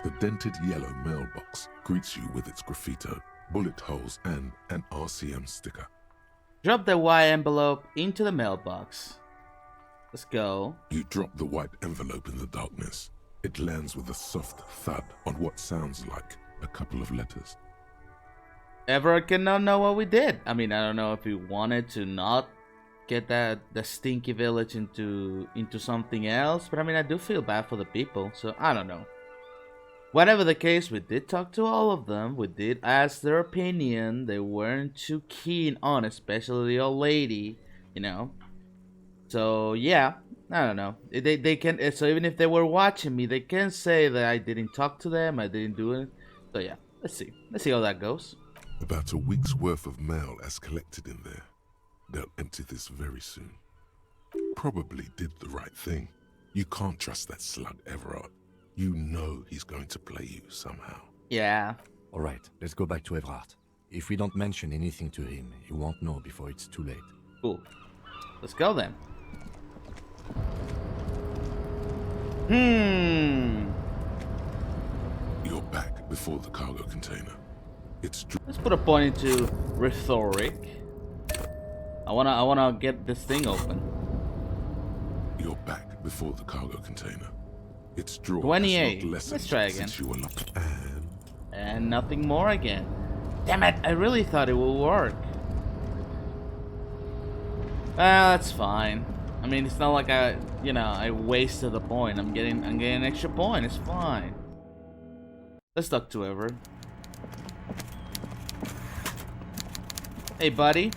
The dented yellow mailbox greets you with its graffito, bullet holes, and an RCM sticker. Drop the white envelope into the mailbox. Let's go. You drop the white envelope in the darkness. It lands with a soft thud on what sounds like a couple of letters. Everett cannot know what we did. I mean, I don't know if we wanted to not get the stinky village into something else, but I mean, I do feel bad for the people, so I don't know. Whatever the case, we did talk to all of them. We did ask their opinion. They weren't too keen on, especially the old lady, you know. So yeah, I don't know. They can. So even if they were watching me, they can say that I didn't talk to them. I didn't do it. So yeah, let's see. Let's see how that goes. About a week's worth of mail as collected in there. They'll empty this very soon. Probably did the right thing. You can't trust that slug Everard. You know he's going to play you somehow. Yeah. All right, let's go back to Everard. If we don't mention anything to him, he won't know before it's too late. Cool. Let's go then. You're back before the cargo container. Let's put a point into rhetoric. I wanna get this thing open. You're back before the cargo container. Its draw 28. Has not Let's try again. Since you were locked. And nothing more again. Damn it! I really thought it would work. That's fine. I mean, it's not like I wasted a point. I'm getting an extra point. It's fine. Let's talk to Everett. Hey, buddy.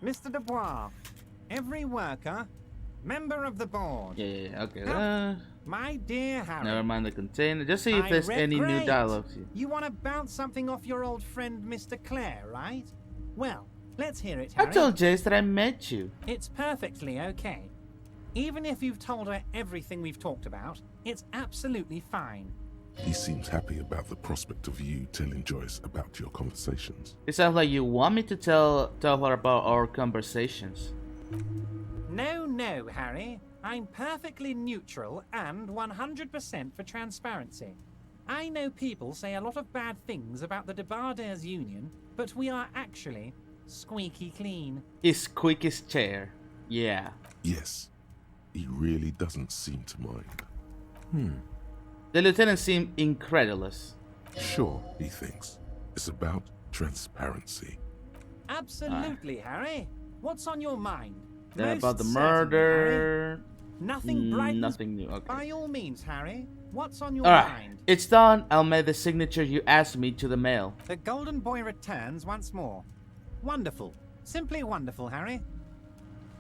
Mr. Dubois, every worker, member of the board. Yeah, okay. My dear Harry. Never mind the container. Just see if there's any new dialogues here. You want to bounce something off your old friend, Mr. Clare, right? Well, let's hear it, Harry. I told Jace that I met you. It's perfectly okay. Even if you've told her everything we've talked about, it's absolutely fine. He seems happy about the prospect of you telling Joyce about your conversations. It sounds like you want me to tell her about our conversations. No, Harry. I'm perfectly neutral and 100% for transparency. I know people say a lot of bad things about the Debarders Union, but we are actually squeaky clean. He's squeak his chair. Yeah. Yes. He really doesn't seem to mind. The lieutenant seemed incredulous. Sure, he thinks. It's about transparency. Absolutely, Harry. What's on your mind? Then Most about the certainly, murder. Harry. Nothing bright. Nothing new. Okay. By all means, Harry. What's on your Alright. mind? It's done. I'll make the signature you asked me to the mail. The Golden Boy returns once more. Wonderful. Simply wonderful, Harry.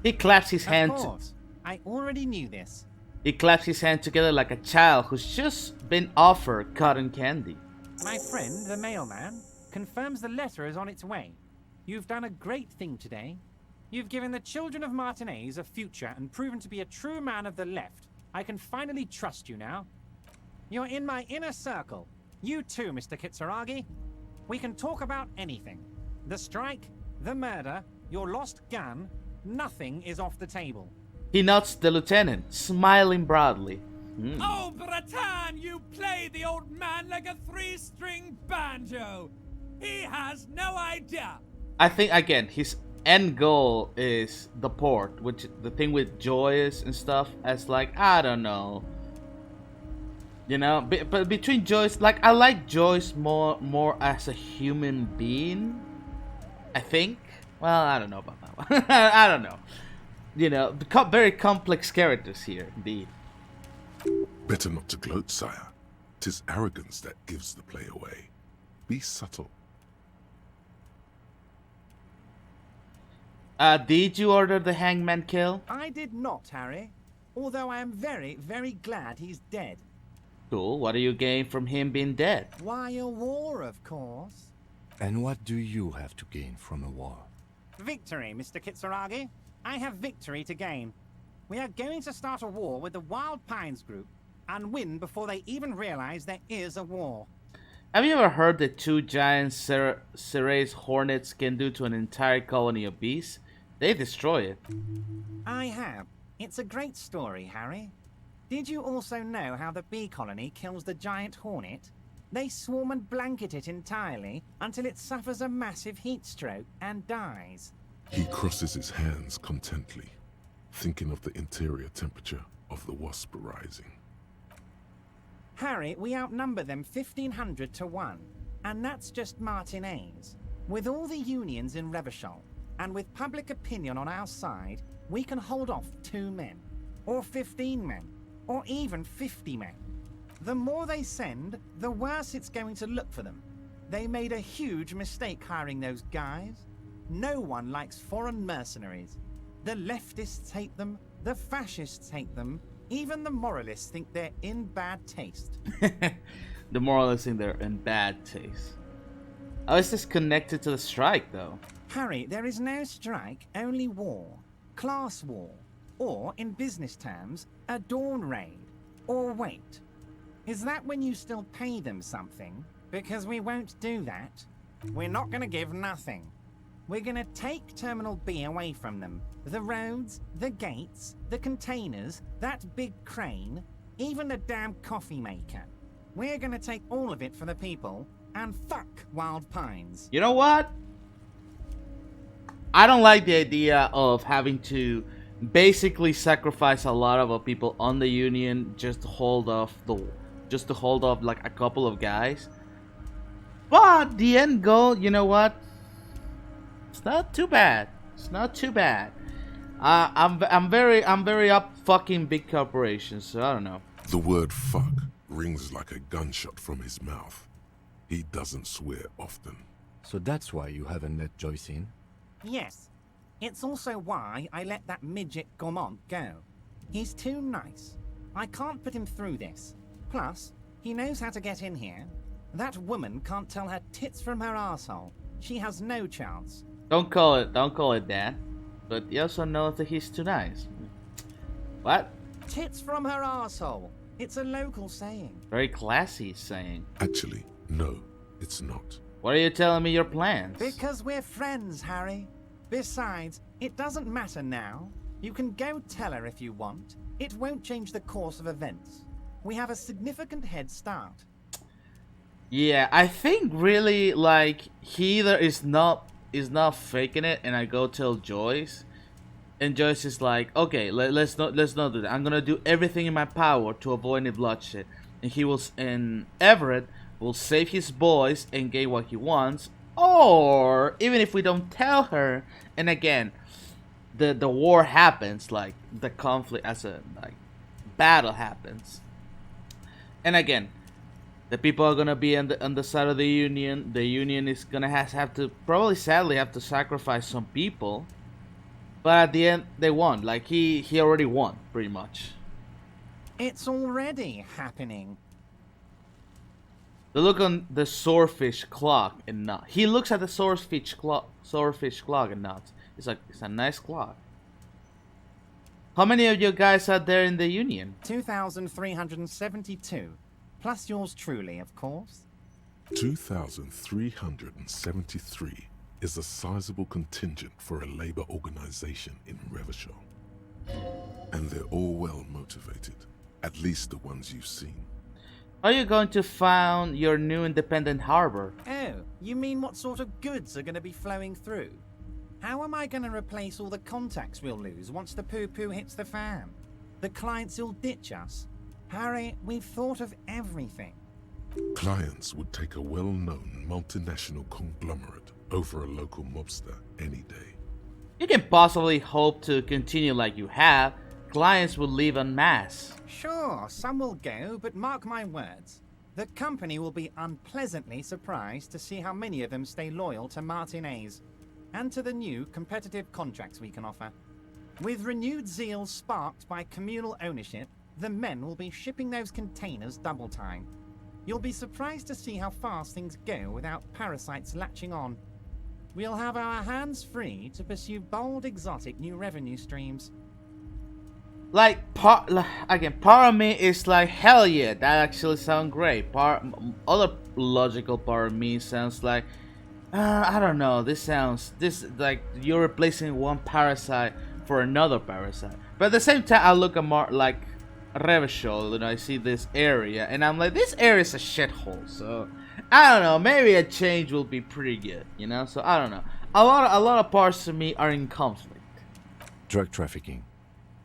He claps his hand. Of course. I already knew this. He claps his hand together like a child who's just been offered cotton candy. My friend, the mailman, confirms the letter is on its way. You've done a great thing today. You've given the children of Martinez a future and proven to be a true man of the left. I can finally trust you now. You're in my inner circle. You too, Mr. Kitsuragi. We can talk about anything. The strike, the murder, your lost gun, nothing is off the table. He nods to the lieutenant, smiling broadly. Oh, Bratan, you play the old man like a three-string banjo. He has no idea. I think, again, his end goal is the port, which the thing with Joyce and stuff, as like, I don't know. You know, but between Joyce, like, I like Joyce more as a human being, I think. Well, I don't know about that one. I don't know. You know, very complex characters here, indeed. Better not to gloat, sire. 'Tis arrogance that gives the play away. Be subtle. Did you order the hangman kill? I did not, Harry. Although I am very, very glad he's dead. Cool. What do you gain from him being dead? Why, a war, of course. And what do you have to gain from a war? Victory, Mr. Kitsuragi. I have victory to gain. We are going to start a war with the Wild Pines group and win before they even realize there is a war. Have you ever heard that two giant Ceres hornets can do to an entire colony of bees? They destroy it. I have. It's a great story, Harry. Did you also know how the bee colony kills the giant hornet? They swarm and blanket it entirely until it suffers a massive heat stroke and dies. He crosses his hands contently, thinking of the interior temperature of the wasp rising. Harry, we outnumber them 1,500 to 1, and that's just Martinez. With all the unions in Revachol, and with public opinion on our side, we can hold off 2 men, or 15 men, or even 50 men. The more they send, the worse it's going to look for them. They made a huge mistake hiring those guys. No one likes foreign mercenaries. The leftists hate them, the fascists hate them, even the moralists think they're in bad taste. The moralists think they're in bad taste. How is this connected to the strike, though? Harry, there is no strike, only war. Class war. Or, in business terms, a dawn raid. Or wait. Is that when you still pay them something? Because we won't do that. We're not going to give nothing. We're going to take Terminal B away from them. The roads, the gates, the containers, that big crane, even the damn coffee maker. We're going to take all of it for the people, and fuck Wild Pines. You know what? I don't like the idea of having to basically sacrifice a lot of our people on the Union just to hold off like a couple of guys. But the end goal, you know what? It's not too bad. It's not too bad. I'm very up fucking big corporations, so I don't know. The word fuck rings like a gunshot from his mouth. He doesn't swear often. So that's why you haven't let Joyce in? Yes. It's also why I let that midget Gaumont go. He's too nice. I can't put him through this. Plus, he knows how to get in here. That woman can't tell her tits from her arsehole. She has no chance. Don't call it that. But you also know that he's too nice. What? Tits from her arsehole. It's a local saying. Very classy saying. Actually, no, it's not. What are you telling me your plans? Because we're friends, Harry. Besides, it doesn't matter now. You can go tell her if you want. It won't change the course of events. We have a significant head start. Yeah, I think really like he either is not faking it, and I go tell Joyce, and Joyce is like, okay, let's not do that. I'm gonna do everything in my power to avoid any bloodshed, and Everett will save his boys and get what he wants. Or even if we don't tell her, and again, the war happens, like the conflict as a like battle happens, and again, the people are gonna be on the side of the Union. The Union is gonna have to probably sadly have to sacrifice some people, but at the end they won. Like he already won pretty much. It's already happening. The look on the swordfish clock and not. He looks at the swordfish clock and nods. It's like, it's a nice clock. How many of you guys are there in the Union? 2,372. Plus yours truly, of course. 2,373 is a sizable contingent for a labor organization in Revachol. And they're all well motivated, at least the ones you've seen. Are you going to found your new independent harbor? Oh, you mean what sort of goods are going to be flowing through? How am I going to replace all the contacts we'll lose once the poo-poo hits the fan? The clients will ditch us. Harry, we've thought of everything. Clients would take a well-known multinational conglomerate over a local mobster any day. You can possibly hope to continue like you have. Clients will leave en masse. Sure, some will go, but mark my words. The company will be unpleasantly surprised to see how many of them stay loyal to Martinez and to the new competitive contracts we can offer. With renewed zeal sparked by communal ownership, the men will be shipping those containers double time. You'll be surprised to see how fast things go without parasites latching on. We'll have our hands free to pursue bold, exotic new revenue streams. Like, part of me is like, hell yeah, that actually sounds great. Other logical part of me sounds like, I don't know, this like you're replacing one parasite for another parasite. But at the same time, I look at more like Revachol, you know, I see this area, and I'm like, this area is a shithole. So I don't know. Maybe a change will be pretty good, you know. So I don't know. A lot of parts of me are in conflict. Drug trafficking.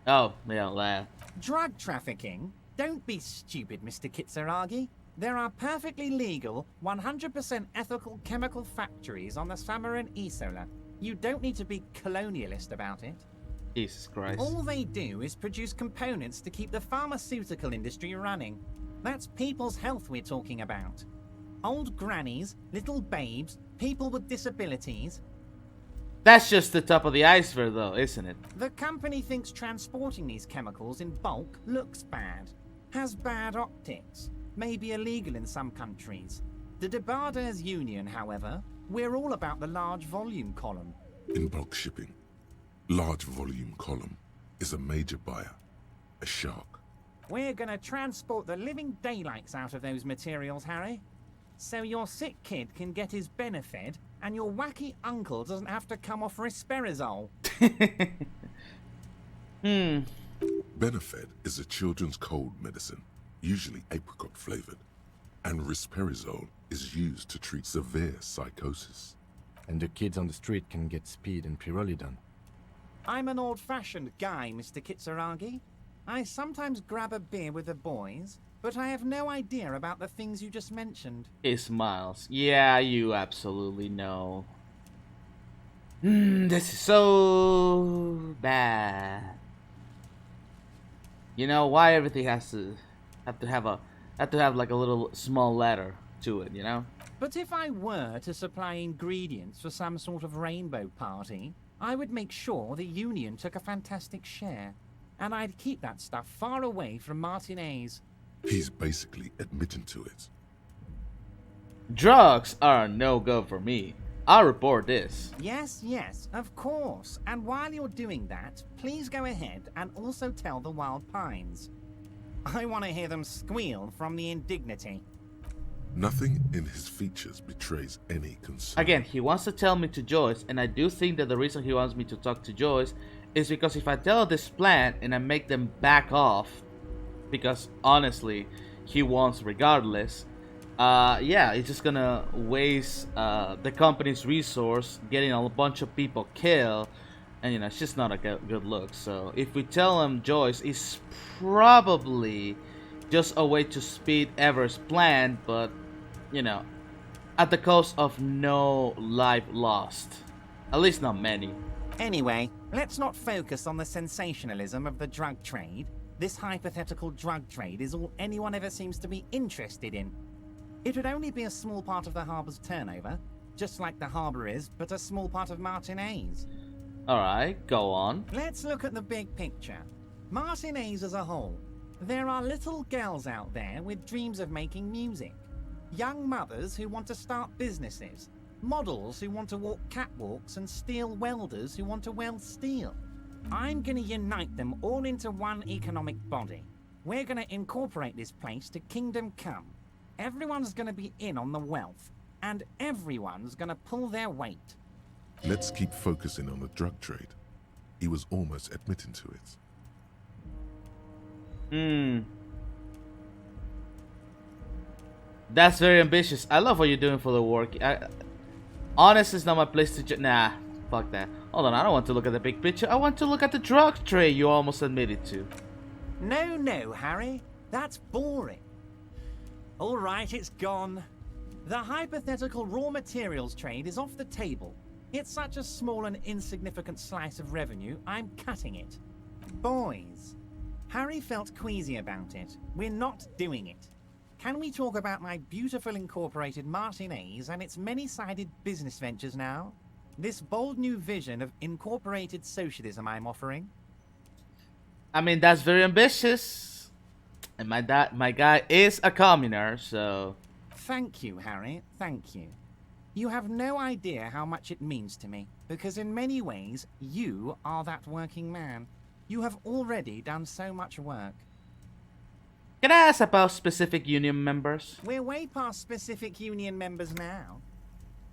Oh yeah, that. Drug trafficking? Don't be stupid, Mr. Kitsuragi. There are perfectly legal, 100% ethical chemical factories on the Samarin Isola. You don't need to be colonialist about it. Jesus Christ. All they do is produce components to keep the pharmaceutical industry running. That's people's health we're talking about. Old grannies, little babes, people with disabilities. That's just the top of the iceberg, though, isn't it? The company thinks transporting these chemicals in bulk looks bad, has bad optics, may be illegal in some countries. The Debarders Union, however, we're all about the large volume column. In bulk shipping, large volume column is a major buyer, a shark. We're gonna transport the living daylights out of those materials, Harry. So your sick kid can get his benefit, and your wacky uncle doesn't have to come off risperidone. Benefed is a children's cold medicine, usually apricot flavored, and risperidone is used to treat severe psychosis. And the kids on the street can get speed and pyrrolidone. I'm an old-fashioned guy, Mr. Kitsuragi. I sometimes grab a beer with the boys, but I have no idea about the things you just mentioned. He smiles. Yeah, you absolutely know. This is so bad. You know why everything has to have like a little small letter to it, you know? But if I were to supply ingredients for some sort of rainbow party, I would make sure the Union took a fantastic share. And I'd keep that stuff far away from Martinez. He's basically admitting to it. Drugs are a no-go for me. I'll report this. Yes, of course. And while you're doing that, please go ahead and also tell the Wild Pines. I want to hear them squeal from the indignity. Nothing in his features betrays any concern. Again, he wants to tell me to Joyce, and I do think that the reason he wants me to talk to Joyce is because if I tell this plan and I make them back off, because honestly, he wants regardless, yeah, it's just gonna waste the company's resource getting a bunch of people killed, and you know, it's just not a good look. So if we tell him Joyce is probably just a way to speed Ever's plan, but you know, at the cost of no life lost. At least not many. Anyway, let's not focus on the sensationalism of the drug trade. This hypothetical drug trade is all anyone ever seems to be interested in. It would only be a small part of the harbor's turnover, just like the harbor is, but a small part of Martinez. Alright, go on. Let's look at the big picture. Martinez as a whole. There are little girls out there with dreams of making music. Young mothers who want to start businesses. Models who want to walk catwalks and steel welders who want to weld steel. I'm gonna unite them all into one economic body. We're gonna incorporate this place to Kingdom Come. Everyone's gonna be in on the wealth, and everyone's gonna pull their weight. Let's keep focusing on the drug trade. He was almost admitting to it. That's very ambitious. I love what you're doing for the work. Honest is not my place to nah, fuck that. Hold on, I don't want to look at the big picture. I want to look at the drug trade you almost admitted to. No, Harry. That's boring. All right, it's gone. The hypothetical raw materials trade is off the table. It's such a small and insignificant slice of revenue, I'm cutting it. Boys. Harry felt queasy about it. We're not doing it. Can we talk about my beautiful incorporated Martinez and its many-sided business ventures now? This bold new vision of incorporated socialism I'm offering? I mean, that's very ambitious. And my guy is a commoner, so... Thank you, Harry. Thank you. You have no idea how much it means to me, because in many ways, you are that working man. You have already done so much work. Can I ask about specific union members? We're way past specific union members now.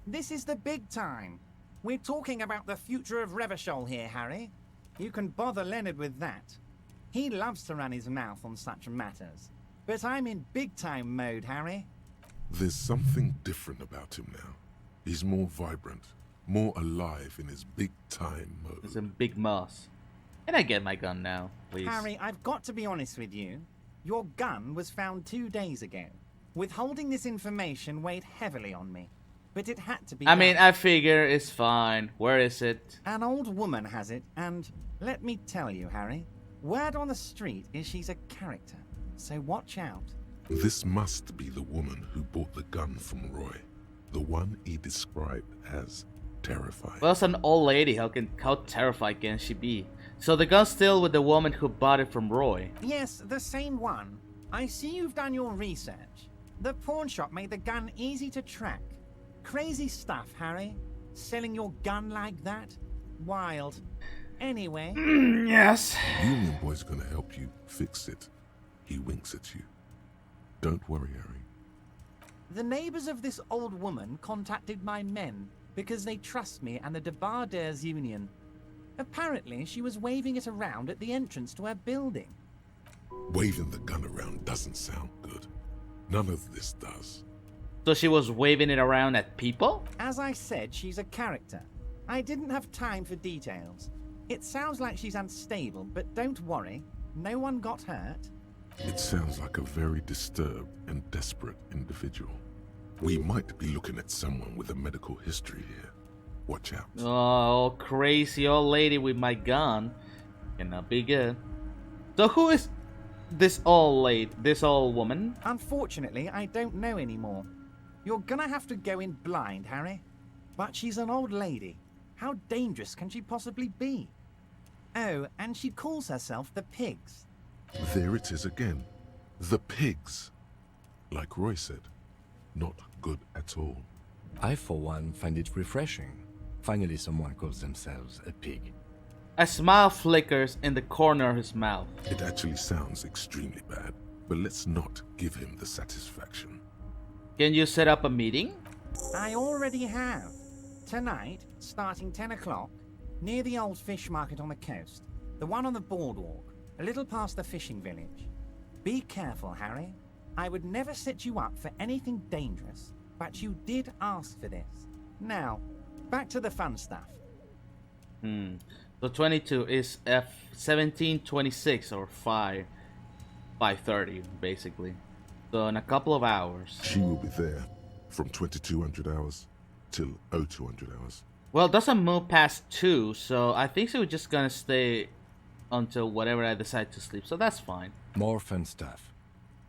This is the big time. We're talking about the future of Revachol here, Harry. You can bother Leonard with that. He loves to run his mouth on such matters. But I'm in big-time mode, Harry. There's something different about him now. He's more vibrant, more alive in his big-time mode. It's a big moss. Can I get my gun now, please? Harry, I've got to be honest with you. Your gun was found 2 days ago. Withholding this information weighed heavily on me. But it had to be I mean, done. I figure it's fine. Where is it? An old woman has it, and let me tell you, Harry, word on the street is she's a character. So watch out. This must be the woman who bought the gun from Roy. The one he described as terrifying. Well, it's an old lady. How terrified can she be? So the gun's still with the woman who bought it from Roy. Yes, the same one. I see you've done your research. The pawn shop made the gun easy to track. Crazy stuff, Harry. Selling your gun like that? Wild. Anyway, Yes. Union Boy's gonna help you fix it. He winks at you. Don't worry, Harry. the neighbors of this old woman contacted my men because they trust me and the Debarders Union. Apparently, she was waving it around at the entrance to her building. Waving the gun around doesn't sound good. None of this does. So she was waving it around at people? As I said, she's a character. I didn't have time for details. It sounds like she's unstable, but don't worry. No one got hurt. It sounds like a very disturbed and desperate individual. We might be looking at someone with a medical history here. Watch out. Oh, crazy old lady with my gun. Cannot be good. So who is this old lady, this old woman? Unfortunately, I don't know anymore. You're gonna have to go in blind, Harry. But she's an old lady. How dangerous can she possibly be? Oh, and she calls herself the Pigs. There it is again. The pigs. Like Roy said, not good at all. I, for one, find it refreshing. Finally, someone calls themselves a pig. A smile flickers in the corner of his mouth. It actually sounds extremely bad, but let's not give him the satisfaction. Can you set up a meeting? I already have. Tonight, starting 10 o'clock, near the old fish market on the coast. The one on the boardwalk, a little past the fishing village. Be careful, Harry. I would never set you up for anything dangerous, but you did ask for this. Now, back to the fun stuff. So 22 is F1726 or 5:30 basically. So in a couple of hours. She will be there from 2200 hours till 0200 hours. Well, it doesn't move past 2, so I think she was just gonna stay until whatever I decide to sleep. So that's fine. More fun stuff.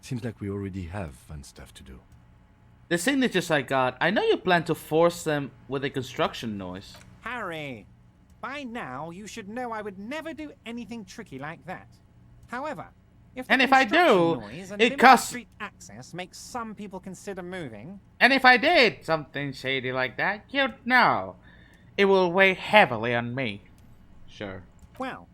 Seems like we already have fun stuff to do. The signatures I got, I know you plan to force them with a construction noise. Harry, by now you should know I would never do anything tricky like that. However, if the And if I do, construction noise and it limited costs- street access makes some people consider moving, And if I did something shady like that, you'd know. It will weigh heavily on me. Sure. well,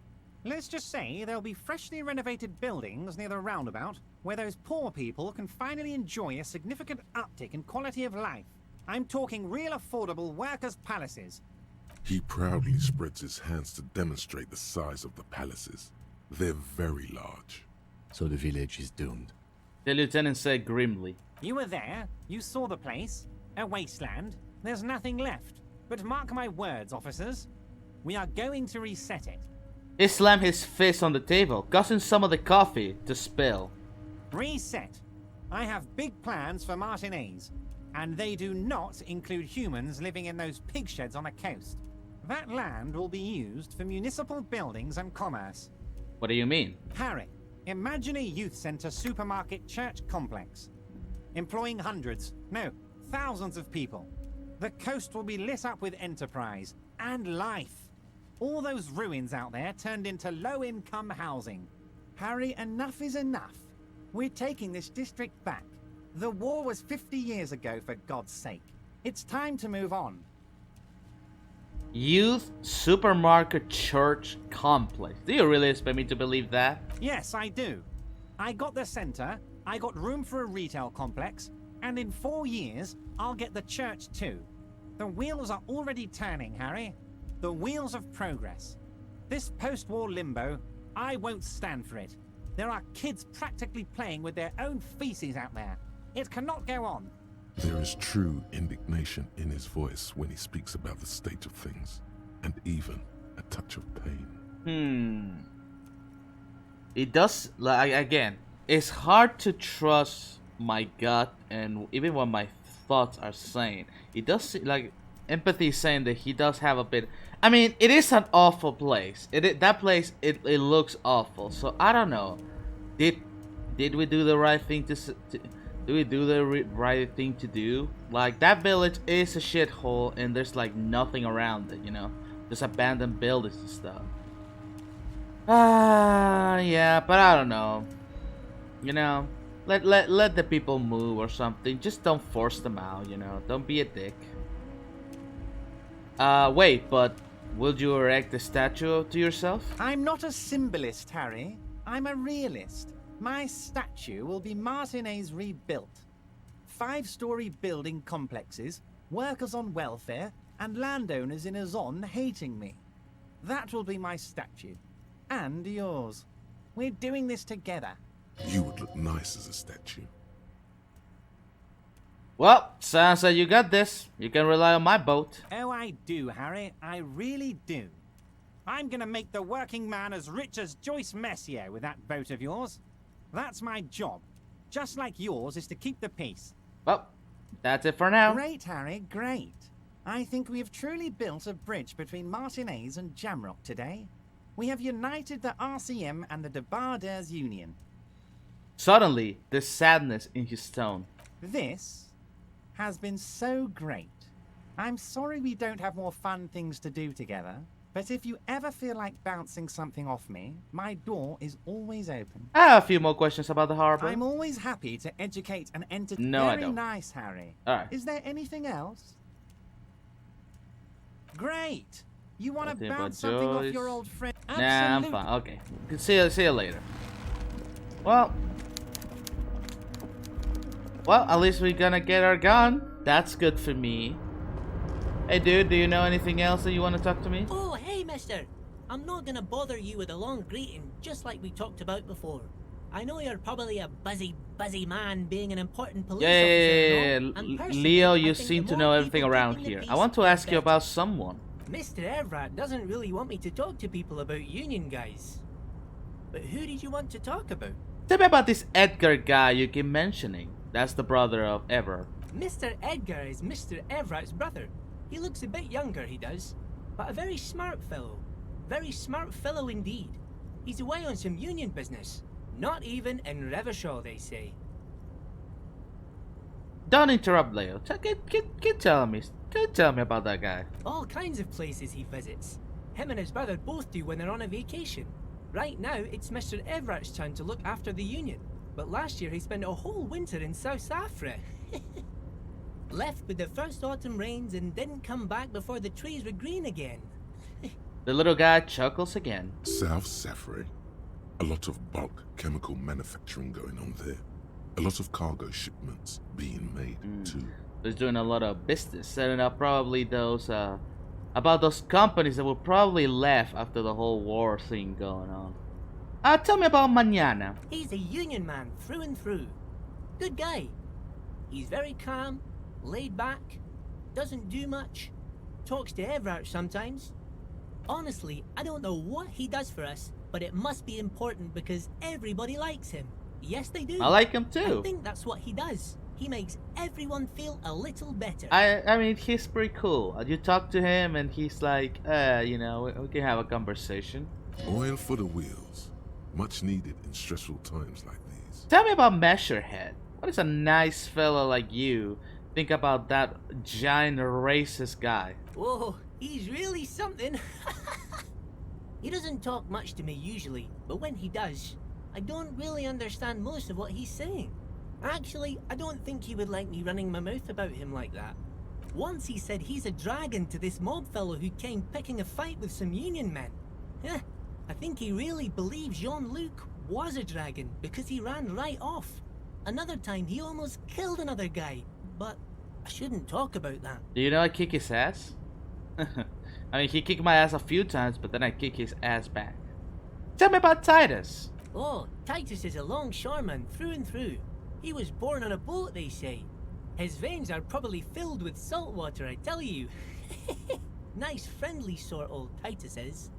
let's just say there'll be freshly renovated buildings near the roundabout where those poor people can finally enjoy a significant uptick in quality of life. I'm talking real affordable workers' palaces. He proudly spreads his hands to demonstrate the size of the palaces. They're very large. So the village is doomed. The lieutenant said grimly. You were there, you saw the place, a wasteland, there's nothing left. But mark my words, officers, we are going to reset it. He slammed his fist on the table, causing some of the coffee to spill. Reset. I have big plans for Martinez, and they do not include humans living in those pig sheds on the coast. That land will be used for municipal buildings and commerce. What do you mean? Harry, imagine a youth center supermarket church complex, employing hundreds, no, thousands of people. The coast will be lit up with enterprise and life. All those ruins out there turned into low-income housing. Harry, enough is enough. We're taking this district back. The war was 50 years ago, for God's sake. It's time to move on. Youth supermarket church complex. Do you really expect me to believe that? Yes, I do. I got the center, I got room for a retail complex, and in 4 years, I'll get the church too. The wheels are already turning, Harry. The wheels of progress. This post-war limbo, I won't stand for it. There are kids practically playing with their own feces out there. It cannot go on. There is true indignation in his voice when he speaks about the state of things, and even a touch of pain. It does, like, again, it's hard to trust my gut and even what my thoughts are saying. It does, like, empathy is saying that he does have a bit. I mean, it is an awful place. That place, it looks awful. So I don't know. Did we do the right thing do we do the right thing to do? Like, that village is a shithole and there's like nothing around it, you know? Just abandoned buildings and stuff. Yeah, but I don't know. You know, let the people move or something. Just don't force them out, you know? Don't be a dick. Wait, but would you erect a statue to yourself? I'm not a symbolist, Harry. I'm a realist. My statue will be Martinez rebuilt. 5-story building complexes, workers on welfare, and landowners in Azon hating me. That will be my statue. And yours. We're doing this together. You would look nice as a statue. Well, sounds like you got this. You can rely on my boat. Oh, I do, Harry. I really do. I'm gonna make the working man as rich as Joyce Messier with that boat of yours. That's my job. Just like yours is to keep the peace. Well, that's it for now. Great, Harry, great. I think we have truly built a bridge between Martinez and Jamrock today. We have united the RCM and the Debarders Union. Suddenly, there's sadness in his tone. This has been so great. I'm sorry we don't have more fun things to do together, but if you ever feel like bouncing something off me, my door is always open. I have a few more questions about the harbor. I'm always happy to educate and entertain. No, I Very don't. nice, Harry. All right. Is there anything else? Great. You want to Nothing about bounce something off Joyce. your old friend? Nah, I'm Absolutely. fine. Okay. See you later. Well, at least we're gonna get our gun. That's good for me. Hey, dude, do you know anything else that you want to talk to me? Oh, hey, mister. I'm not gonna bother you with a long greeting, just like we talked about before. I know you're probably a busy man being an important police officer. Yeah. and all, and personally, Leo, I you think seem the to more know everything people around keeping the here. I peace, want to the ask you better. about someone. Mr. Evrat doesn't really want me to talk to people about Union guys. But who did you want to talk about? Tell me about this Edgar guy you keep mentioning. That's the brother of Ever. Mr. Edgar is Mr. Evrat's brother. He looks a bit younger, he does. But a very smart fellow. Very smart fellow indeed. He's away on some Union business. Not even in Revershaw, they say. Don't interrupt, Leo. Keep telling me. Tell me about that guy. All kinds of places he visits. Him and his brother both do when they're on a vacation. Right now, it's Mr. Everett's turn to look after the Union. But last year he spent a whole winter in South Africa. Left with the first autumn rains and didn't come back before the trees were green again. The little guy chuckles again. South Safari. A lot of bulk chemical manufacturing going on there. A lot of cargo shipments being made too. He's doing a lot of business, setting up probably those about those companies that were probably left after the whole war thing going on. Tell me about Mañana. He's a Union man through and through. Good guy. He's very calm, laid back, doesn't do much, talks to Everett sometimes. Honestly, I don't know what he does for us, but it must be important because everybody likes him. Yes, they do. I like him too. I think that's what he does. He makes everyone feel a little better. I mean, he's pretty cool. You talk to him and he's like, you know, we can have a conversation. Oil for the wheels. Much needed in stressful times like these. Tell me about Measurehead. What does a nice fella like you think about that giant racist guy? Whoa, he's really something. He doesn't talk much to me usually, but when he does, I don't really understand most of what he's saying. Actually, I don't think he would like me running my mouth about him like that. Once he said he's a dragon to this mob fellow who came picking a fight with some Union men. I think he really believes Jean-Luc was a dragon because he ran right off. Another time he almost killed another guy, but I shouldn't talk about that. Do you know I kick his ass? I mean, he kicked my ass a few times, but then I kick his ass back. Tell me about Titus. Oh, Titus is a longshoreman through and through. He was born on a boat, they say. His veins are probably filled with salt water, I tell you. Nice, friendly sort, old Titus is.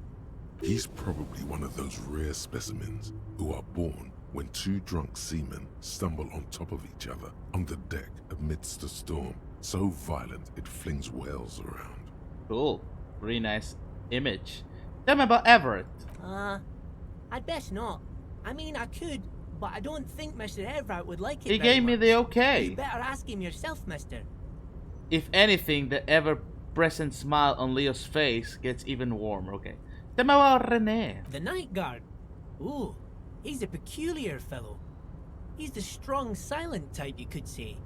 He's probably one of those rare specimens who are born when two drunk seamen stumble on top of each other on the deck amidst a storm so violent it flings whales around. Cool. Really nice image. Tell me about Everett. I'd best not. I mean, I could, but I don't think Mr. Everett would like it He very gave me much. the okay. You better ask him yourself, mister. If anything, the ever-present smile on Leo's face gets even warmer. Okay. Tell me about Rene. The night guard. Ooh, he's a peculiar fellow. He's the strong, silent type, you could say.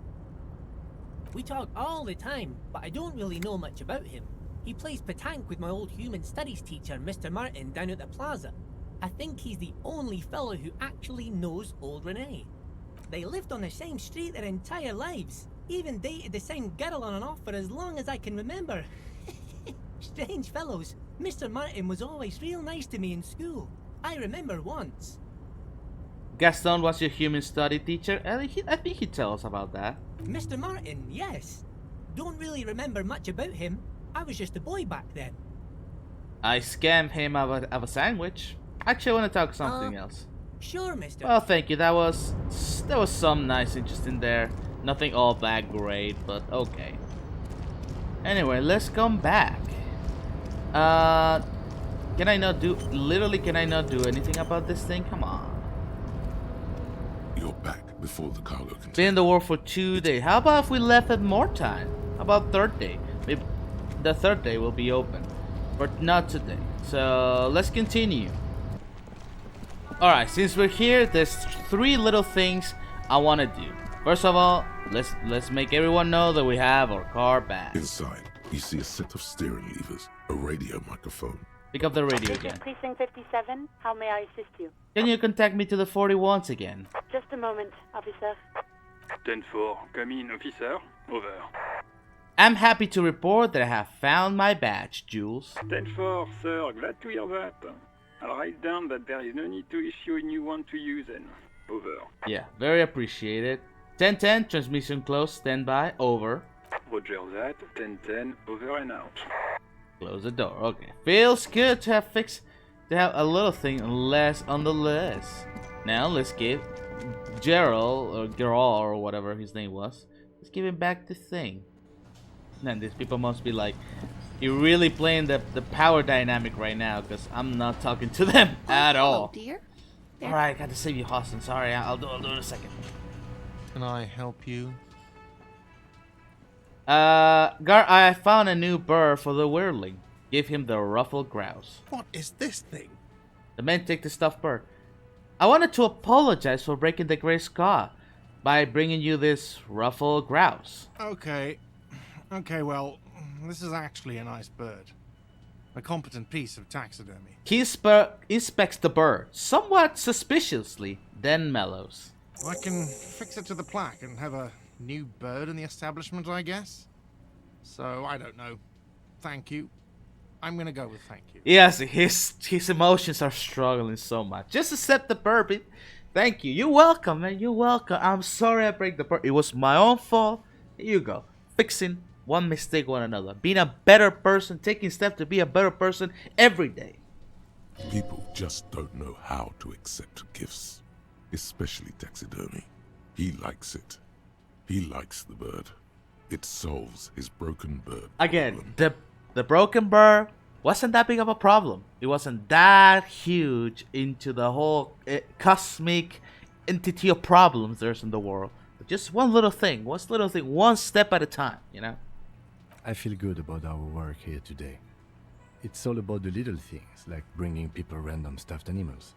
We talk all the time, but I don't really know much about him. He plays petanque with my old human studies teacher, Mr. Martin, down at the plaza. I think he's the only fellow who actually knows old Rene. They lived on the same street their entire lives. Even dated the same girl on and off for as long as I can remember. Strange fellows. Mr. Martin was always real nice to me in school. I remember once. Gaston was your human study teacher. I think he'd tell us about that. Mr. Martin, yes. Don't really remember much about him. I was just a boy back then. I scammed him of a sandwich. Actually, I want to talk something else. Sure, mister. Well, thank you. There was some nice interest in there. Nothing all that great, but okay. Anyway, let's come back. Can I not do anything about this thing? Come on. You're back before the cargo container. Been in the war for 2 days. How about if we left it more time? How about third day? Maybe the third day will be open, but not today. So let's continue. Alright, since we're here, there's 3 little things I want to do. First of all, let's make everyone know that we have our car back. Inside, you see a set of steering levers, a radio microphone. Pick up the radio This is again. Precinct 57. How may I assist you? Can you contact me to the 41s again? Just a moment, officer. 10-4, come in, officer. Over. I'm happy to report that I have found my badge, Jules. 10-4, sir, glad to hear that. I'll write down that there is no need to issue a new one to you then. Over. Yeah, very appreciated. 10-10, transmission closed, standby, over. Roger that, 10-10, over and out. Close the door, okay. Feels good to have a little thing less on the list. Now let's give Gerald or whatever his name was. Let's give him back the thing. Man, these people must be like, you're really playing the power dynamic right now, because I'm not talking to them at all. Dear. Alright, I got to save you, Austin. Sorry, I'll do it in a second. Can I help you? Gar, I found a new burr for the weirdling. Give him the ruffled grouse. What is this thing? The men take the stuffed bird. I wanted to apologize for breaking the gray scar by bringing you this ruffled grouse. Okay, well, this is actually a nice bird. A competent piece of taxidermy. He inspects the bird, somewhat suspiciously, then mellows. I can fix it to the plaque and have a new bird in the establishment, I guess. So, I don't know. Thank you. I'm gonna go with thank you. Yes, his emotions are struggling so much. Just accept the bird. Thank you. You're welcome, man. You're welcome. I'm sorry I break the bird. It was my own fault. Here you go. Fixing one mistake one another. Being a better person. Taking steps to be a better person every day. People just don't know how to accept gifts, especially taxidermy. He likes it. He likes the bird. It solves his broken bird Again, problem. the broken bird wasn't that big of a problem. It wasn't that huge into the whole cosmic entity of problems there's in the world. But just one little thing, one step at a time, you know? I feel good about our work here today. It's all about the little things, like bringing people random stuffed animals.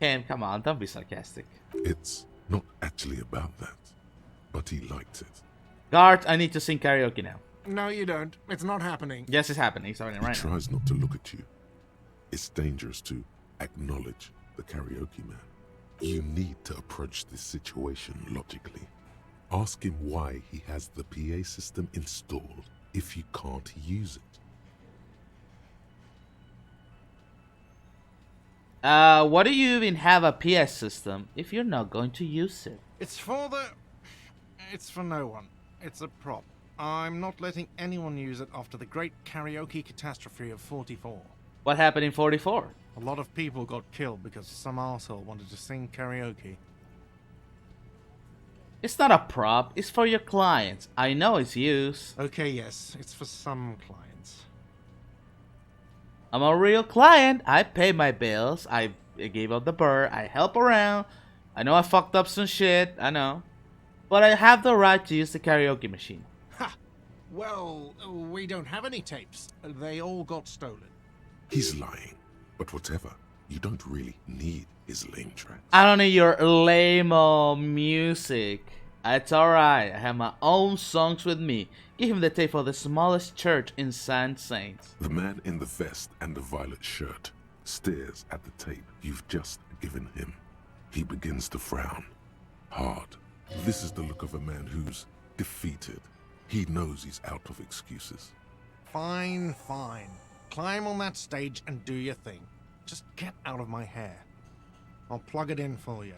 Cam, come on, don't be sarcastic. It's not actually about that, but he likes it. Guard, I need to sing karaoke now. No, you don't. It's not happening. Yes, it's happening. It's happening He right now. tries not to look at you. It's dangerous to acknowledge the karaoke man. You need to approach this situation logically. Ask him why he has the PA system installed if you can't use it. Why do you even have a PS system if you're not going to use it? It's for no one. It's a prop. I'm not letting anyone use it after the great karaoke catastrophe of 44. What happened in 44? A lot of people got killed because some arsehole wanted to sing karaoke. It's not a prop, it's for your clients. I know it's used. Okay, yes, it's for some clients. I'm a real client. I pay my bills. I gave up the bird. I help around. I know I fucked up some shit. I know. But I have the right to use the karaoke machine. Ha! Well, we don't have any tapes. They all got stolen. He's lying. But whatever, you don't really need his lame tracks. I don't need your lame music. It's alright. I have my own songs with me. Give him the tape for the smallest church in St. Saints. The man in the vest and the violet shirt stares at the tape you've just given him. He begins to frown. Hard. This is the look of a man who's defeated. He knows he's out of excuses. Fine, fine. Climb on that stage and do your thing. Just get out of my hair. I'll plug it in for you.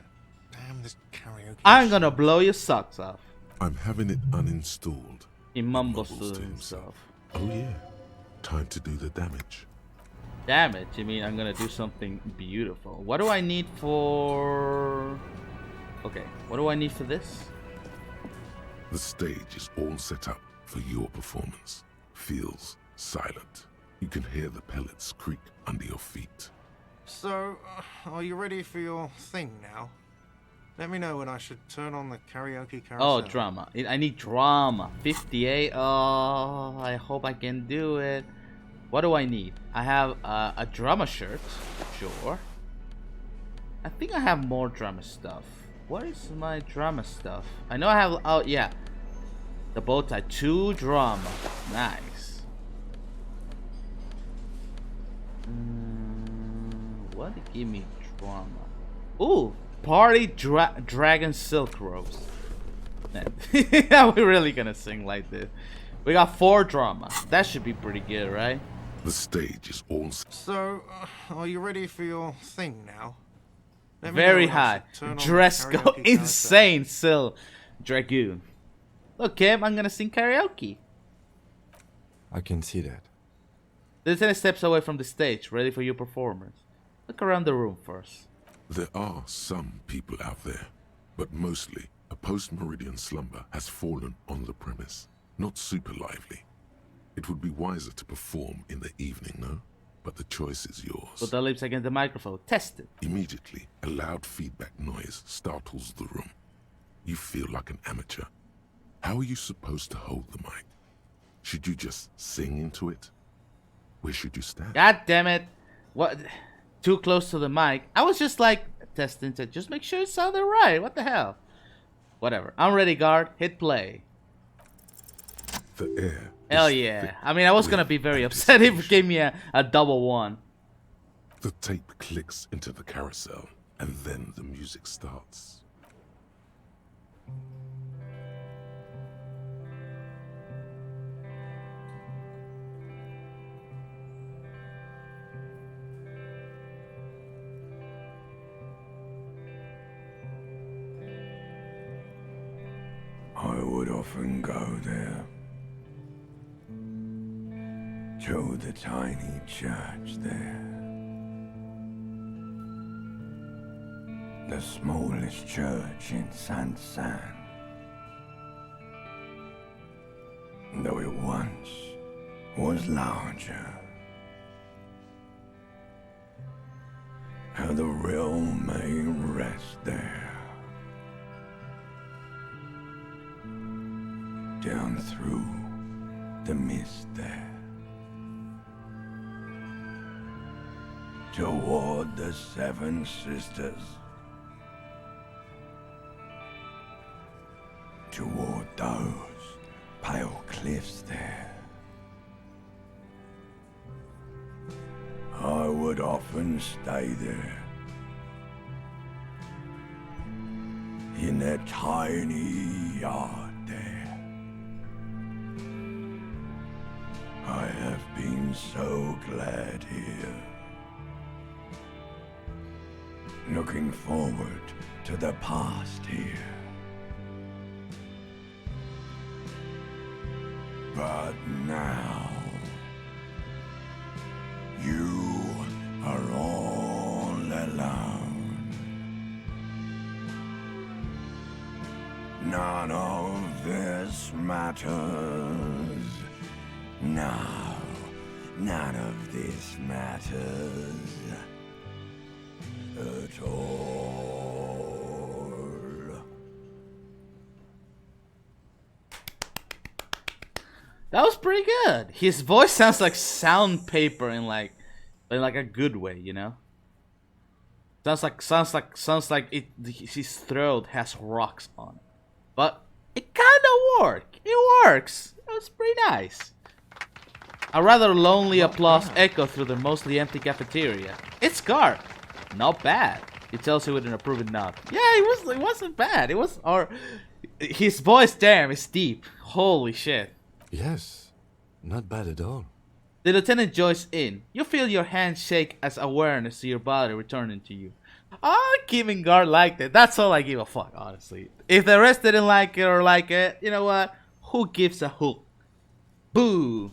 Damn this karaoke. I'm gonna blow your socks off. I'm having it uninstalled. He mumbles to himself. Oh yeah. Time to do the damage. Damage? You mean I'm gonna do something beautiful? What do I need for... Okay, what do I need for this? The stage is all set up for your performance. Feels silent. You can hear the pellets creak under your feet. So, are you ready for your thing now? Let me know when I should turn on the karaoke carousel. Oh, drama. I need drama. 58. Oh, I hope I can do it. What do I need? I have a drama shirt. Sure. I think I have more drama stuff. What is my drama stuff? I know I have... Oh, yeah. The bow tie. 2 drama. Nice. What give me drama? Ooh, party dragon silk robes. Man, are we really gonna sing like this? We got 4 drama. That should be pretty good, right? The stage is all... So, are you ready for your thing now? Let me Very know when I high. should turn on the Dress code. karaoke carousel. Insane, Sil. Dragoon. Okay, I'm gonna sing karaoke. I can see that. Then 10 steps away from the stage, ready for your performance. Look around the room first. There are some people out there, but mostly a post-meridian slumber has fallen on the premise. Not super lively. It would be wiser to perform in the evening, no? But the choice is yours. Put the lips against the microphone. Test it. Immediately, a loud feedback noise startles the room. You feel like an amateur. How are you supposed to hold the mic? Should you just sing into it? Where should you stand? God damn it. What? Too close to the mic. I was just like testing to just make sure it sounded right. What the hell? Whatever. I'm ready, guard. Hit play. The air. Hell is yeah. thick I mean, I was with gonna be very upset if it gave me a double one. The tape clicks into the carousel, and then the music starts. I would often go there, to the tiny church there, the smallest church in St. San, though it once was larger. How the realm may rest there. Down through the mist there, toward the 7 sisters, toward those pale cliffs there. I would often stay there, in that tiny yard there. I have been so glad here. looking forward to the past here. But now, you are all alone. None of this matters. No, none of this matters at all. That was pretty good. His voice sounds like sandpaper in like a good way, you know. Sounds like his throat has rocks on it. But it kind of works. It works. It was pretty nice. A rather lonely applause echoed through the mostly empty cafeteria. It's Gar. Not bad. He tells you with an approving nod. Yeah, it wasn't bad. It was, or his voice, damn, is deep. Holy shit. Yes, not bad at all. The lieutenant joins in. You feel your hand shake as awareness to your body returning to you. Oh, Kevin Guard liked it. That's all I give a fuck, honestly. If the rest didn't like it or like it, you know what? Who gives a hoot? Boo.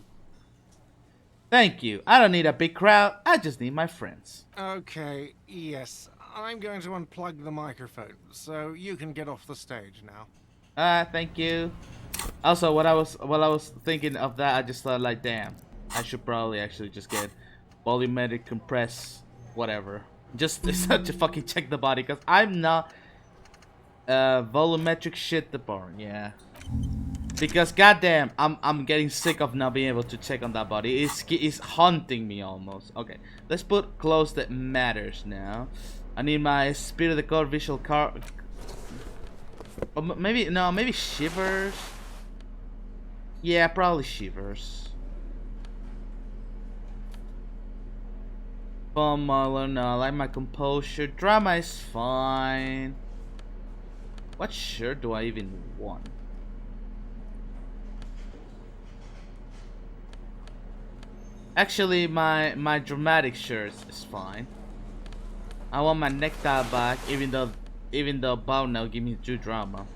Thank you. I don't need a big crowd. I just need my friends. Okay, yes. I'm going to unplug the microphone, so you can get off the stage now. Thank you. Also, while I was thinking of that, I just thought like, damn, I should probably actually just get volumetric compress, whatever. Just to fucking check the body, cause I'm not volumetric shit the bar, yeah. Because goddamn, I'm getting sick of not being able to check on that body. It's haunting me almost. Okay, let's put close that matters now. I need my spirit of the core visual card. Or maybe shivers. Yeah, probably shivers. Fun Marlon, no, I like my composure. Drama is fine. What shirt do I even want? Actually, my dramatic shirt is fine. I want my necktie back, even though Bow now give me 2 drama.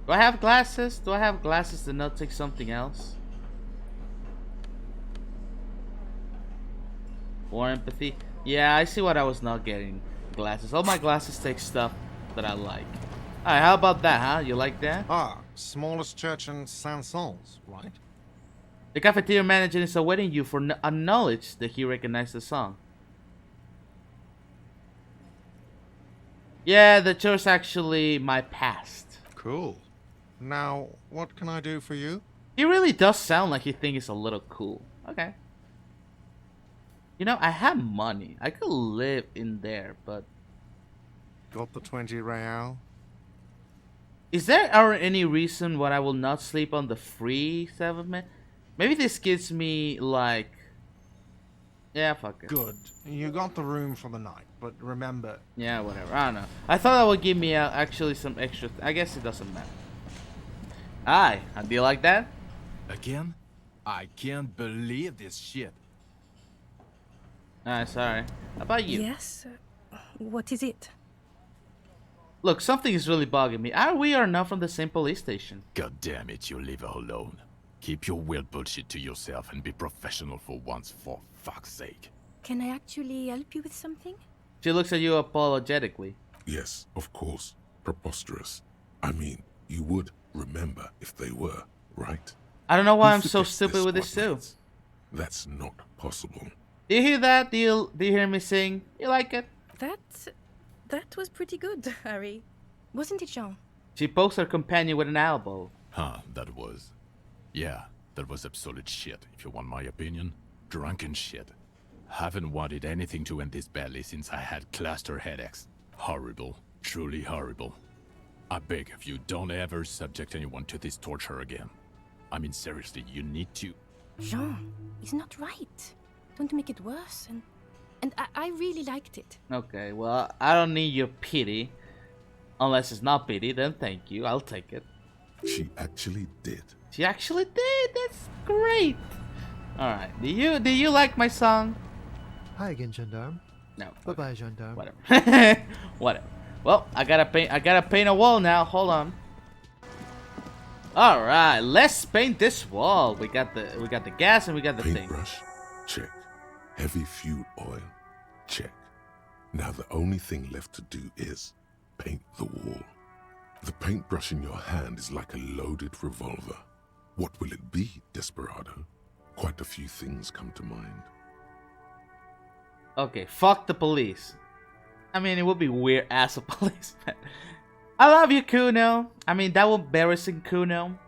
Do I have glasses? Do I have glasses to not take something else? More empathy? Yeah, I see what I was not getting. Glasses. All my glasses take stuff that I like. Alright, how about that, huh? You like that? Ah, smallest church in Saint-Saëns, right? The cafeteria manager is awaiting you for a knowledge that he recognized the song. Yeah, the church actually my past. Cool. Now, what can I do for you? He really does sound like he thinks it's a little cool. Okay. You know, I have money. I could live in there, but... Got the 20 real? Is there any reason why I will not sleep on the free 7-man? Maybe this gives me, like... Yeah, fuck it. Good. You got the room for the night, but remember... Yeah, whatever. I don't know. I thought that would give me actually some extra... I guess it doesn't matter. Aye. Do you like that? Again? I can't believe this shit. Sorry. How about you? Yes? What is it? Look, something is really bugging me. We are not from the same police station. God damn it, you leave her alone. Keep your weird bullshit to yourself and be professional for once, for fuck's sake. Can I actually help you with something? She looks at you apologetically. Yes, of course. Preposterous. I mean, you would remember if they were, right? I don't know why Who I'm so forgets stupid their with this squad too. mates? That's not possible. Do you hear that? Do you hear me sing? You like it? That was pretty good, Harry. Wasn't it, Jean? She pokes her companion with an elbow. Huh, that was... Yeah, that was absolute shit, if you want my opinion. Drunken shit. Haven't wanted anything to end this badly since I had cluster headaches. Horrible. Truly horrible. I beg of you, don't ever subject anyone to this torture again. I mean, seriously, you need to... Jean, it's not right. Don't make it worse, and I really liked it. Okay, well, I don't need your pity. Unless it's not pity, then thank you. I'll take it. She actually did. She actually did. That's great. All right. Do you like my song? Hi again, gendarme. No. Bye-bye, gendarme. Whatever. Whatever. Well, I gotta paint a wall now. Hold on. All right, let's paint this wall. We got the gas and we got the thing. Paintbrush, check. Heavy fuel oil, check. Now the only thing left to do is paint the wall. The paintbrush in your hand is like a loaded revolver. What will it be, Desperado? Quite a few things come to mind. Okay, fuck the police. I mean, it would be weird as a policeman. I love you, Kuno. I mean, that was embarrassing, Kuno.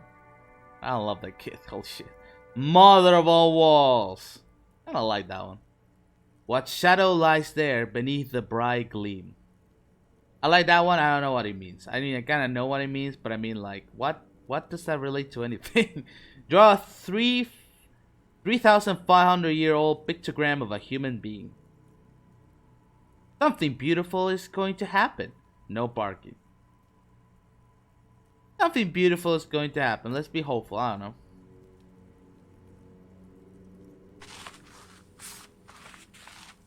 I don't love that kid. Holy shit. Mother of all walls. I don't like that one. What shadow lies there beneath the bright gleam? I like that one. I don't know what it means. I mean, I kind of know what it means, but I mean, like, what does that relate to anything? Draw a 3,500-year-old pictogram of a human being. Something beautiful is going to happen. No barking. Something beautiful is going to happen. Let's be hopeful. I don't know.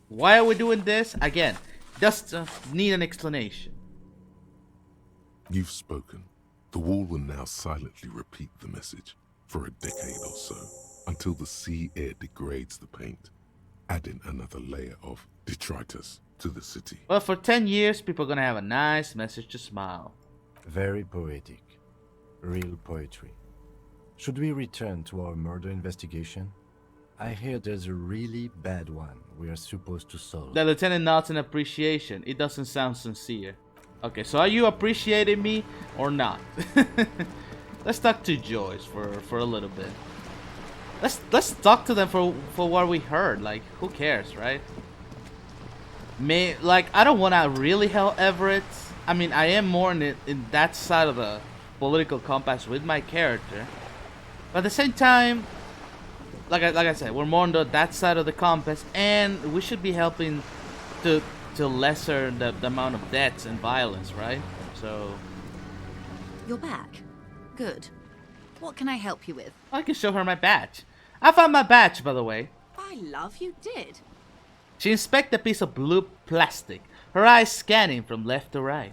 Why are we doing this? Again, just need an explanation. You've spoken. The wall will now silently repeat the message for a decade or so, until the sea air degrades the paint, adding another layer of detritus to the city. Well, for 10 years, people are gonna have a nice message to smile. Very poetic. Real poetry. Should we return to our murder investigation? I hear there's a really bad one we are supposed to solve. The lieutenant nods in appreciation. It doesn't sound sincere. Okay, so are you appreciating me or not? Let's talk to Joyce for a little bit. Let's talk to them for what we heard. Like, who cares, right? I don't want to really help Everett. I mean, I am more in that side of the political compass with my character, but at the same time, like I said, we're more on that side of the compass, and we should be helping to lesser the amount of deaths and violence, right? So you're back. Good. What can I help you with? I can show her my badge. I found my badge, by the way. I love you did. She inspected a piece of blue plastic, her eyes scanning from left to right.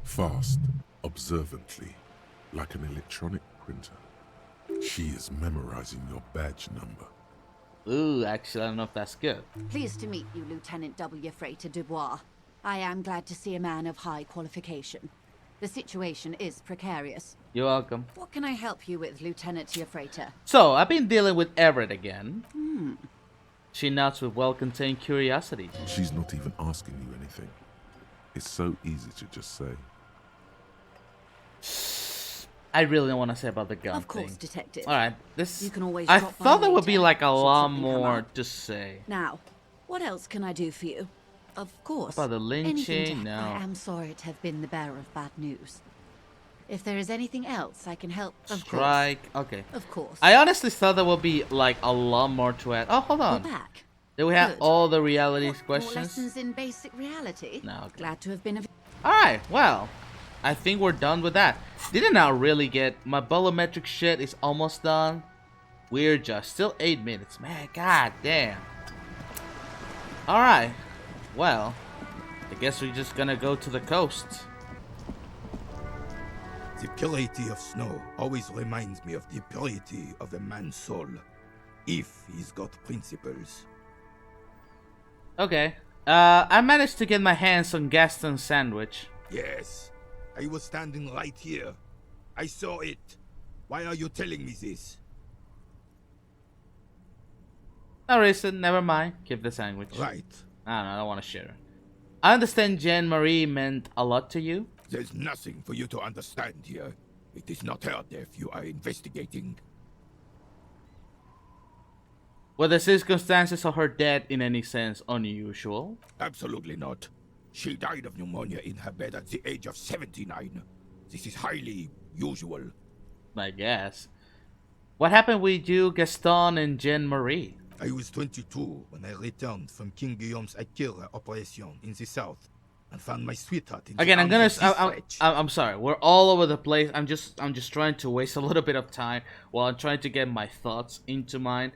Fast, observantly, like an electronic printer. She is memorizing your badge number. Ooh, actually, I don't know if that's good. Pleased to meet you, Lieutenant W. Freighter Dubois. I am glad to see a man of high qualification. The situation is precarious. You're welcome. What can I help you with, Lieutenant Freighter? So, I've been dealing with Everett again. She nods with well-contained curiosity. She's not even asking you anything. It's so easy to just say. I really don't want to say about the gun Of course, thing. Detective. All right, this. You can always I drop by thought there would later, be like a should lot something come more up. to say. Now, what else can I do for you? Of course. About the Anything lynching? to- No. I am sorry to have been the bearer of bad news. If there is anything else I can help, of Strike. course. Okay. Of course. I honestly thought there would be like a lot more to add. Oh, hold You're on. back. Do we have Good. all the reality More questions? lessons in basic reality? No. Okay. Glad to have been of... All right. Well, I think we're done with that. Didn't I really get my volumetric shit is almost done? We're just still 8 minutes, man. God damn. All right. Well, I guess we're just gonna go to the coast. The purity of snow always reminds me of the purity of a man's soul, if he's got principles. Okay. I managed to get my hands on Gaston's sandwich. Yes, I was standing right here. I saw it. Why are you telling me this? No reason, never mind. Keep the sandwich. Right. I don't want to share it. I understand Jean Marie meant a lot to you. There's nothing for you to understand here. It is not her death you are investigating. Were the circumstances of her death in any sense unusual? Absolutely not. She died of pneumonia in her bed at the age of 79. This is highly usual. I guess. What happened with you, Gaston, and Jean Marie? I was 22 when I returned from King Guillaume's Akira operation in the south and found my sweetheart in Again, the I'm sorry. We're all over the place. I'm just trying to waste a little bit of time while I'm trying to get my thoughts into mine.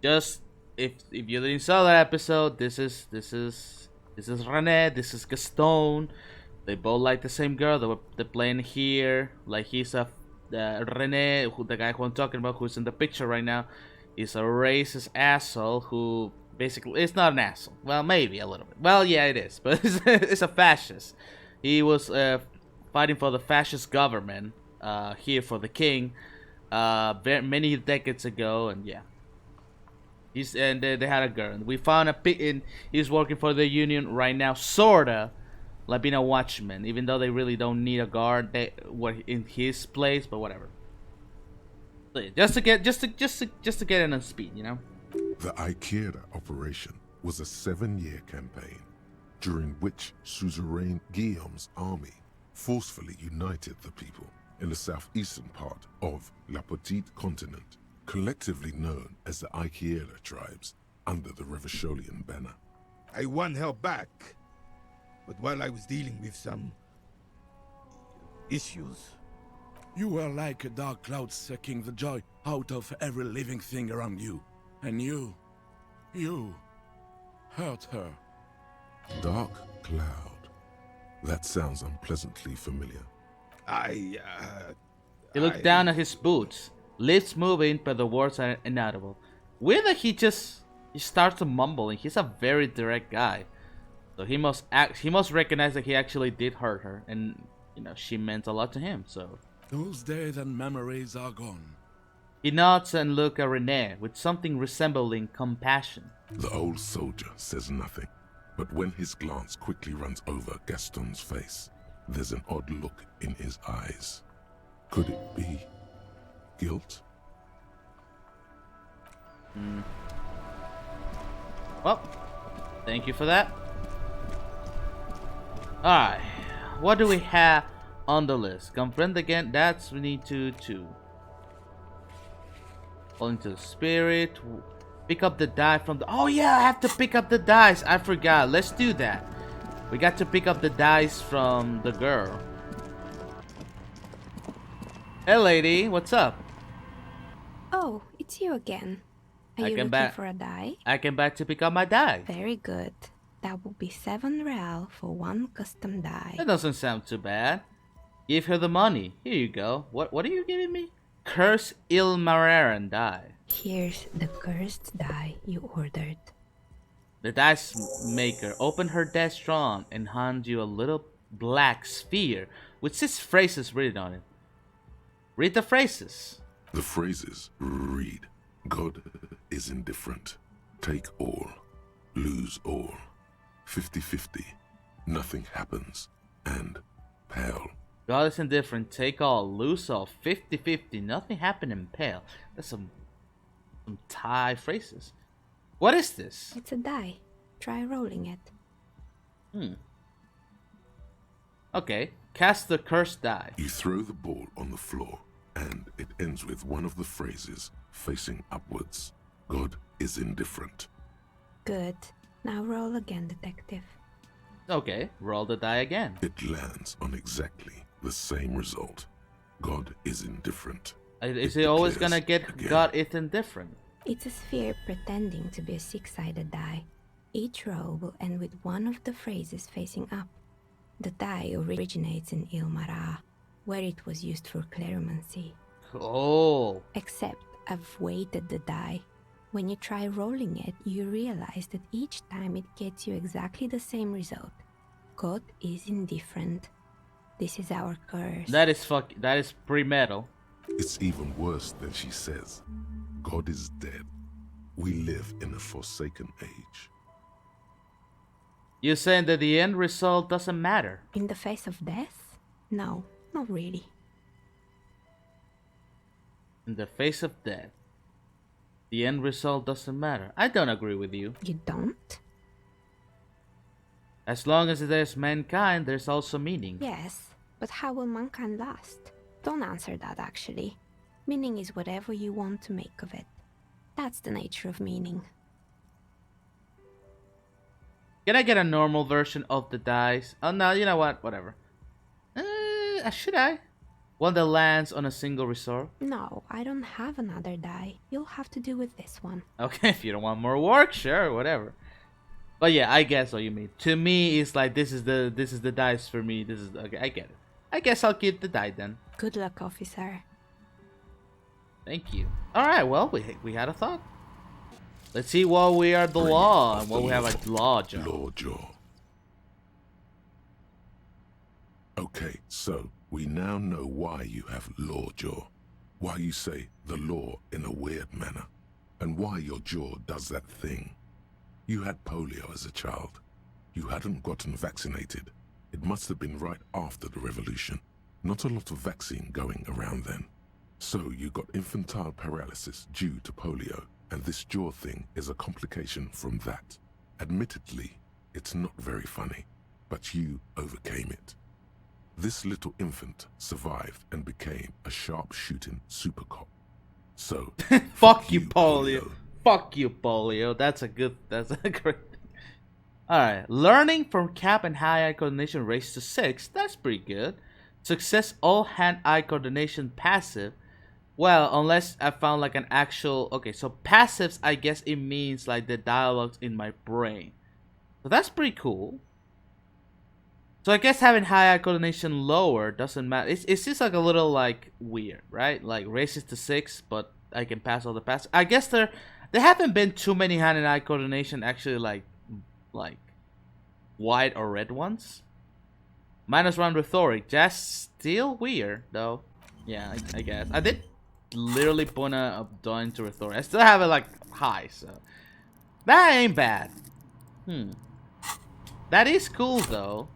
Just if you didn't saw that episode, this is Rene, this is Gaston. They both like the same girl. They're playing here. Like he's Rene, the guy who I'm talking about, who's in the picture right now, is a racist asshole who basically it's not an asshole. Well, maybe a little bit. Well, yeah, it is, but it's a fascist. He was fighting for the fascist government here for the king many decades ago, and yeah. They had a girl. And we found a pig, and he's working for the union right now, sorta, like being a watchman. Even though they really don't need a guard, they were in his place, but whatever. So yeah, just to get in on speed, you know. The Ikeda operation was a 7-year campaign, during which suzerain Guillaume's army forcefully united the people in the southeastern part of La Petite Continent, collectively known as the Ikeda tribes, under the Revacholian banner. I won her back, but while I was dealing with some issues. You were like a dark cloud sucking the joy out of every living thing around you. And you hurt her. Dark cloud. That sounds unpleasantly familiar. He looked down at his boots, lips moving, but the words are inaudible. Weird that he starts to mumble, and he's a very direct guy. So he must recognize that he actually did hurt her, and she meant a lot to him. So those days and memories are gone. He nods and looks at Renee with something resembling compassion. The old soldier says nothing, but when his glance quickly runs over Gaston's face, there's an odd look in his eyes. Could it be guilt? Well, thank you for that. Alright, what do we have on the list? Confront again, that's we need to too. Fall into the spirit. Pick up the die from the... Oh yeah, I have to pick up the dice. I forgot. Let's do that. We got to pick up the dice from the girl. Hey lady, what's up? Oh, it's you again. Are you looking for a die? I came back to pick up my die. Very good. That will be 7 real for 1 custom die. That doesn't sound too bad. Give her the money. Here you go. What are you giving me? Curse Ilmaran die. Here's the cursed die you ordered. The dice maker opened her desk drawer and handed you a little black sphere with 6 phrases written on it. Read the phrases. The phrases read: God is indifferent. Take all. Lose all. 50-50. Nothing happens. And pale. God is indifferent. Take all. Lose all. 50-50. Nothing happened in pale. That's some Thai phrases. What is this? It's a die. Try rolling it. Okay. Cast the cursed die. You throw the ball on the floor, and it ends with one of the phrases facing upwards. God is indifferent. Good. Now roll again, detective. Okay, roll the die again. It lands on exactly the same result. God is indifferent. Is it always gonna get again. God is indifferent? It's a sphere pretending to be a 6-sided die. Each roll will end with one of the phrases facing up. The die originates in Ilmara, where it was used for cleromancy. Oh. Except I've weighted the die. When you try rolling it, you realize that each time it gets you exactly the same result. God is indifferent. This is our curse. That is pre-metal. It's even worse than she says. God is dead. We live in a forsaken age. You're saying that the end result doesn't matter? In the face of death? No, not really. In the face of death, the end result doesn't matter. I don't agree with you. You don't? As long as there's mankind, there's also meaning. Yes, but how will mankind last? Don't answer that, actually. Meaning is whatever you want to make of it. That's the nature of meaning. Can I get a normal version of the dice? Oh no, you know what? Whatever. Should I? One that lands on a single resort. No, I don't have another die. You'll have to do with this one. Okay, if you don't want more work, sure, whatever. But yeah, I guess what you mean. To me, it's like this is the dice for me. This is okay. I get it. I guess I'll keep the die then. Good luck, officer. Thank you. All right. Well, we had a thought. Let's see what we are the law and what we have a law job. Law jaw. Okay, so we now know why you have law jaw, why you say the law in a weird manner, and why your jaw does that thing. You had polio as a child. You hadn't gotten vaccinated. It must have been right after the revolution. Not a lot of vaccine going around then. So you got infantile paralysis due to polio, and this jaw thing is a complication from that. Admittedly, it's not very funny, but you overcame it. This little infant survived and became a sharp-shooting super cop. So, fuck you, polio. Fuck you, polio. That's a great thing. Alright, learning from cap and high eye coordination raised to 6. That's pretty good. Success all hand eye coordination passive. Well, unless I found like an actual... Okay, so passives, I guess it means like the dialogues in my brain. So that's pretty cool. So I guess having high eye coordination lower doesn't matter. It's just like a little like weird, right? Like raises to 6, but I can pass all the passes. I guess there haven't been too many hand and eye coordination actually like white or red ones. -1 rhetoric, just still weird though. Yeah, I guess I did literally put a down to rhetoric. I still have it like high, so that ain't bad. That is cool though.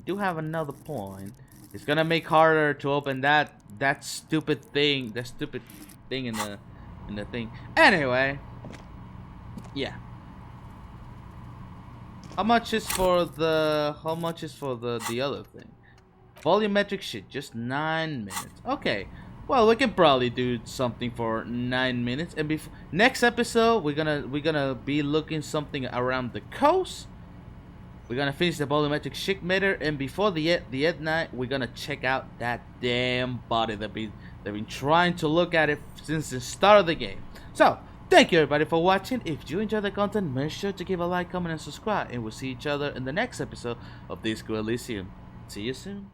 Do have another point. It's gonna make harder to open that stupid thing, in the thing. Anyway, yeah. How much is for the other thing? Volumetric shit, just 9 minutes. Okay. Well, we can probably do something for 9 minutes. And next episode, we're gonna be looking something around the coast. We're gonna finish the volumetric shift meter, and before the end night, we're gonna check out that damn body. They've been trying to look at it since the start of the game. So, thank you everybody for watching. If you enjoyed the content, make sure to give a like, comment, and subscribe. And we'll see each other in the next episode of Disco Elysium. See you soon.